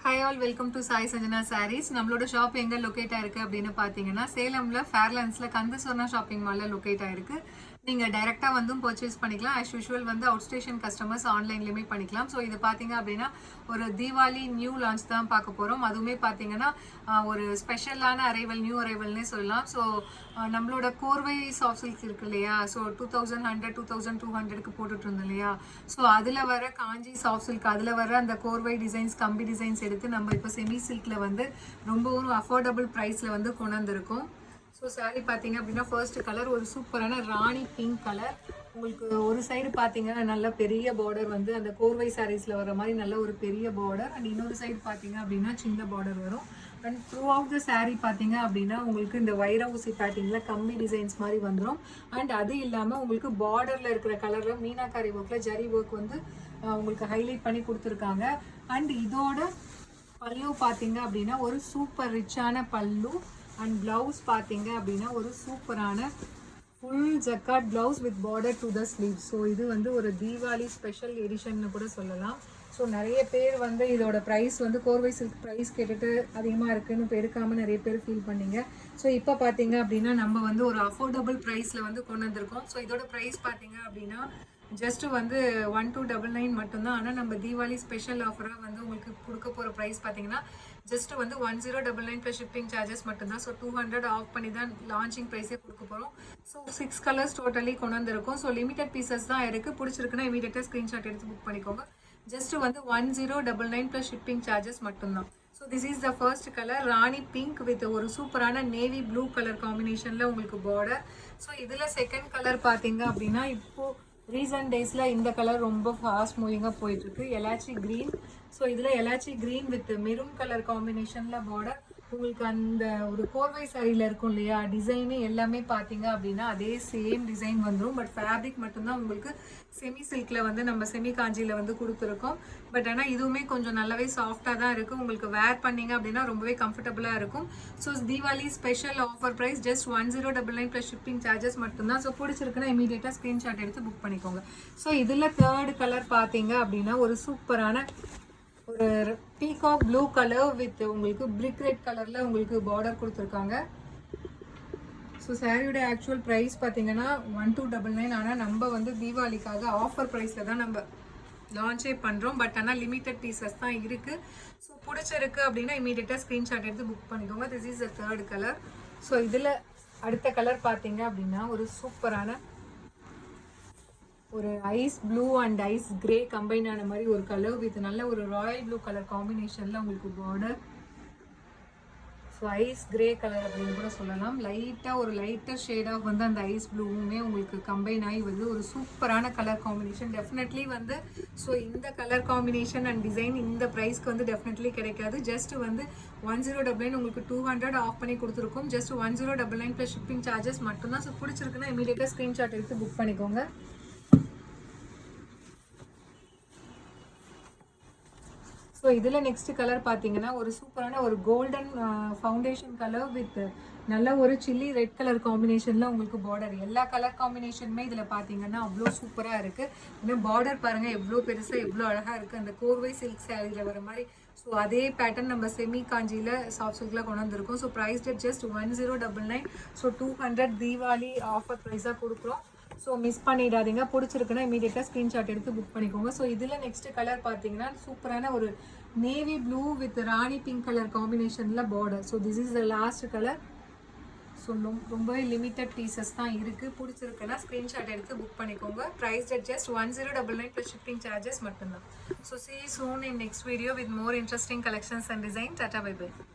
Hi all, welcome to Sai Sanjana Sarees. நம்மளோட shop எங்கே locate ஆயிருக்கு அப்படின்னு பார்த்தீங்கன்னா, சேலமில் ஃபேர்லாண்ட்ஸில் கந்தசோர்ணா ஷாப்பிங் மாலில் லொக்கேட் ஆயிருக்கு. நீங்கள் டைரெக்டாக வந்தும் பர்ச்சேஸ் பண்ணிக்கலாம். ஆஸ் யூஷுவல் வந்து அவுட் ஸ்டேஷன் கஸ்டமர்ஸ் ஆன்லைன்லேயுமே பண்ணிக்கலாம். ஸோ இது பார்த்தீங்க அப்படின்னா ஒரு தீபாவளி நியூ லான்ச் தான் பார்க்க போகிறோம். அதுவுமே பார்த்தீங்கன்னா ஒரு ஸ்பெஷலான அரைவல், நியூ அரைவல்னே சொல்லலாம். ஸோ நம்மளோட கோர்வை சாஃப்ட் சில்க் இருக்கு இல்லையா, ஸோ 2100 2200க்கு போட்டுட்டு இருந்தோம் இல்லையா, ஸோ அதில் வர காஞ்சி சாஃப்ட் சில்க், அதில் வர அந்த கோர்வை டிசைன்ஸ், கம்பி டிசைன்ஸ் எடுத்து நம்ம இப்போ செமி சில்கில் வந்து ரொம்பவும் அஃபோர்டபுள் ப்ரைஸில் வந்து கொண்டு வந்திருக்கோம். ஸோ சாரீ பார்த்தீங்க அப்படின்னா ஃபர்ஸ்ட் கலர் ஒரு சூப்பரான ராணி பிங்க் கலர். உங்களுக்கு ஒரு சைடு பார்த்தீங்கன்னா நல்ல பெரிய பார்டர் வந்து அந்த கோர்வை சாரீஸில் வர மாதிரி நல்ல ஒரு பெரிய பார்டர், அண்ட் இன்னொரு சைடு பார்த்தீங்க அப்படின்னா சின்ன பார்டர் வரும். And through out the sari பார்த்தீங்க அப்படின்னா உங்களுக்கு இந்த வைர ஊசி பேட்டிங்கில் கம்மி டிசைன்ஸ் மாதிரி வந்துடும். அண்ட் அது இல்லாமல் உங்களுக்கு பார்டரில் இருக்கிற கலரில் மீனாக்காரி ஒர்க்கில் ஜரி ஒர்க் வந்து உங்களுக்கு ஹைலைட் பண்ணி கொடுத்துருக்காங்க. அண்ட் இதோட பல்லு பார்த்தீங்க அப்படின்னா ஒரு சூப்பர் ரிச்சான பல்லு. அண்ட் ப்ளவுஸ் பார்த்தீங்க அப்படின்னா ஒரு சூப்பரான full jacquard blouse with border to the sleeve. So இது வந்து ஒரு தீபாவளி ஸ்பெஷல் எடிஷன்னு கூட சொல்லலாம். ஸோ நிறைய பேர் வந்து இதோட ப்ரைஸ் வந்து கோர்வை சில்க் ப்ரைஸ் கேட்டுட்டு அதிகமாக இருக்குதுன்னு இப்போ எடுக்காமல் நிறைய பேர் ஃபீல் பண்ணீங்க. ஸோ இப்போ பார்த்தீங்க அப்படின்னா நம்ம வந்து ஒரு அஃபோர்டபுள் ப்ரைஸில் வந்து கொண்டு வந்திருக்கோம். ஸோ இதோட ப்ரைஸ் பார்த்தீங்க அப்படின்னா ஜஸ்ட்டு வந்து 1299 மட்டும்தான். ஆனால் நம்ம தீபாவளி ஸ்பெஷல் ஆஃபராக வந்து உங்களுக்கு கொடுக்க போகிற ப்ரைஸ் பார்த்தீங்கன்னா ஜஸ்ட் வந்து 1099 ப்ளஸ் ஷிப்பிங் சார்ஜஸ் மட்டும்தான். ஸோ 200 ஆஃப் பண்ணி தான் லான்ச்சிங் ப்ரைஸே கொடுக்க போகிறோம். ஸோ 6 கலர்ஸ் டோட்டலி கொண்டு வந்திருக்கோம். ஸோ லிமிடெட் பீசஸ் தான் இருக்குது. பிடிச்சிருக்குன்னா இமீடியட்டாக ஸ்க்ரீன்ஷாட் எடுத்து புக் பண்ணிக்கோங்க. ஜஸ்ட் வந்து 1099 ப்ளஸ் ஷிப்பிங் சார்ஜஸ் மட்டும்தான். So this is the first colour Rani pink with ஒரு சூப்பரான நேவி ப்ளூ கலர் காம்பினேஷனில் உங்களுக்கு பார்டர். ஸோ இதில் செகண்ட் கலர் பார்த்தீங்க அப்படின்னா இப்போது ரீசன்ட் டேஸில் இந்த கலர் ரொம்ப ஃபாஸ்ட் மூவிங்காக போயிட்டுருக்கு, எலாச்சி க்ரீன். ஸோ இதில் elaichi green with maroon colour காம்பினேஷனில் பார்டர். உங்களுக்கு அந்த ஒரு கோர்வை சாரியில் இருக்கும் இல்லையா, டிசைனு எல்லாமே பார்த்தீங்க அப்படின்னா அதே சேம் டிசைன் வந்துடும். பட் ஃபேப்ரிக் மட்டும்தான் உங்களுக்கு செமி சில்கில் வந்து நம்ம செமி காஞ்சியில் வந்து கொடுத்துருக்கோம். பட் ஆனால் இதுவுமே கொஞ்சம் நல்லாவே சாஃப்டாக தான் இருக்குது. உங்களுக்கு வேர் பண்ணிங்க அப்படின்னா ரொம்பவே கம்ஃபர்டபுளாக இருக்கும். So Deepavali special offer price just 1099 plus shipping charges மட்டும்தான். ஸோ பிடிச்சிருக்குன்னா இமீடியட்டாக ஸ்க்ரீன்ஷாட் எடுத்து புக் பண்ணிக்கோங்க. ஸோ இதில் தேர்ட் கலர் பார்த்தீங்க அப்படின்னா ஒரு சூப்பரான ஒரு பீகாக் ப்ளூ கலர் வித் உங்களுக்கு பிரிக் ரெட் கலரில் உங்களுக்கு பார்டர் கொடுத்துருக்காங்க. ஸோ சாரியோட ஆக்சுவல் ப்ரைஸ் பார்த்தீங்கன்னா 1299. ஆனால் நம்ம வந்து தீபாவளிக்காக ஆஃபர் ப்ரைஸில் தான் நம்ம லான்ச்சே பண்ணுறோம். பட் ஆனால் லிமிட்டட் பீசஸ் தான் இருக்குது. ஸோ பிடிச்சிருக்கு அப்படின்னா இமீடியட்டாக ஸ்க்ரீன்ஷாட் எடுத்து புக் பண்ணிக்கோங்க. This is the third colour. So இதில் அடுத்த கலர் பார்த்தீங்க அப்படின்னா ஒரு சூப்பரான ஒரு ice blue and ice grey combine ஆன மாதிரி ஒரு கலர் வித் நல்ல ஒரு ராயல் ப்ளூ கலர் காம்பினேஷனில் உங்களுக்கு border. So ice grey colour அப்படின்னு கூட சொல்லலாம். லைட்டாக ஒரு லைட்டர் ஷேடாக வந்து அந்த ஐஸ் ப்ளூவுமே உங்களுக்கு கம்பைன் ஆகி வந்து ஒரு சூப்பரான கலர் காம்பினேஷன். டெஃபினெட்லி வந்து ஸோ இந்த கலர் காம்பினேஷன் அண்ட் டிசைன் இந்த ப்ரைஸ்க்கு வந்து டெஃபினெட்லி கிடைக்காது. ஜஸ்ட் வந்து 1099 உங்களுக்கு 200 ஆஃப் பண்ணி கொடுத்துருக்கோம். ஜஸ்ட் 1099 ப்ளஸ் ஷிப்பிங் சார்ஜஸ் மட்டும்தான். ஸோ பிடிச்சிருக்குன்னா இமீடியட்டாக ஸ்க்ரீன்ஷாட் எடுத்து புக் பண்ணிக்கோங்க. ஸோ இதில் நெக்ஸ்ட் கலர் பார்த்தீங்கன்னா ஒரு சூப்பரான ஒரு கோல்டன் ஃபவுண்டேஷன் கலர் வித் நல்ல ஒரு சில்லி ரெட் கலர் காம்பினேஷனில் உங்களுக்கு பார்டர். எல்லா கலர் காம்பினேஷனுமே இதில் பார்த்தீங்கன்னா அவ்வளோ சூப்பராக இருக்குது. இன்னும் பார்டர் பாருங்கள் எவ்வளோ பெருசாக எவ்வளோ அழகாக இருக்குது, அந்த கோர்வை சில்க் சாரியில் வர மாதிரி. ஸோ அதே பேட்டர்ன் நம்ம செமி காஞ்சியில் சாஃப்ட் சில்கில் கொண்டு வந்திருக்கோம். So price just 1099. So 200 Deepavali offer ப்ரைஸாக கொடுக்குறோம். ஸோ மிஸ் பண்ணிடாதீங்க. பிடிச்சிருக்குன்னா இமீடியட்டாக ஸ்க்ரீன்ஷாட் எடுத்து புக் பண்ணிக்கோங்க. ஸோ இதில் நெக்ஸ்ட் கலர் பார்த்தீங்கன்னா சூப்பரான ஒரு navy blue with rani pink colour காம்பினேஷனில் border. So this is the last colour. So ரொம்பவே லிமிட்டட் பீசஸ் தான் இருக்குது. பிடிச்சிருக்குன்னா ஸ்க்ரீன்ஷாட் எடுத்து புக் பண்ணிக்கோங்க. Price just 1099 plus shipping charges மட்டும்தான். So see you soon in next video with more interesting collections and design. Tata, bye bye.